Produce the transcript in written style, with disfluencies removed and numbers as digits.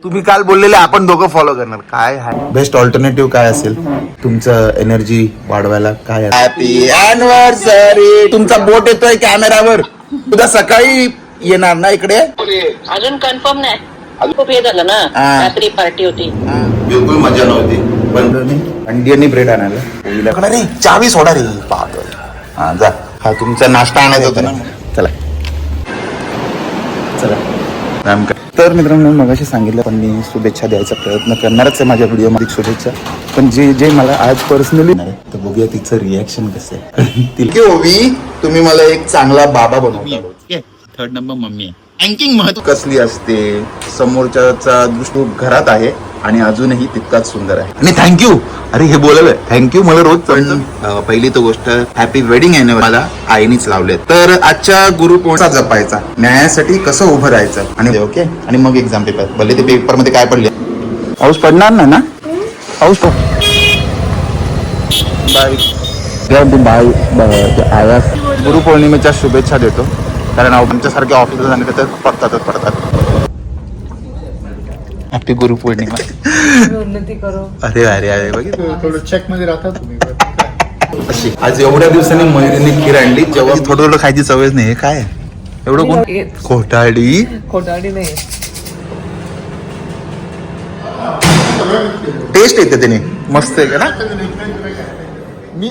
तुम्ही काल बोललेले आपण दोघं फॉलो करणार. काय आहे बेस्ट ऑल्टरनेटिव्ह काय असेल तुमचं एनर्जी वाढवायला? काय हॅपी अॅनिव्हर्सरी. तुमचा बोट येतोय कॅमेरावर. उद्या सकाळी येणार ना इकडे? अजून कन्फर्म नाही. खूप हे झालं ना, रात्री पार्टी होती. बिलकुल मजा नव्हती. पण अंडी आणि ब्रेड आणायला रे. चावी सोडा रे. हा जा. हा तुमचा नाश्ता आणायचा होता ना. चला चला. तर मित्रांनो मगाशी सांगितलं पण मी शुभेच्छा द्यायचा प्रयत्न करणारच आहे माझ्या व्हिडिओमध्ये शुभेच्छा. पण जे मला आज पर्सनली तर बघूया तिचं रिॲक्शन कसं आहे. तुम्ही मला एक चांगला बाबा बनवता. थर्ड नंबर मम्मी आहे. अँकिंग महत्व कसली असते, समोरच्याचा दृष्टी घरात आहे आणि अजूनही तितकाच सुंदर आहे. आणि थँक्यू. अरे हे बोलायला थँक्यू मला रोज कळलं. पहिली तर गोष्ट हॅपी वेडिंग आहे मला आईनीच लावले. तर आजच्या गुरु कोणता जपायचा, न्यायासाठी कसं उभं राहायचं आणि ओके. आणि मग एक्झाम पेपर. भले ते पेपर मध्ये काय पडले. पाऊस पडणार ना? पाऊस गुरुपौर्णिमेच्या शुभेच्छा देतो. कारण आमच्यासारख्या ऑफिसला जाणे तर पडतातच. हॅपी गुरुपौर्णिमा. उन्नती करो. अरे अरे अरे बघितलं थोडं चेक मध्ये राहता तुम्ही. अशी आज एवढ्या दिवसांनी मयुरीने खीर आणली. जेव्हा थोडं थोडं खायची सवयच नाही. काय एवढं कोण खोटाडी नाही. टेस्ट येते त्याने मस्त आहे का ना. मी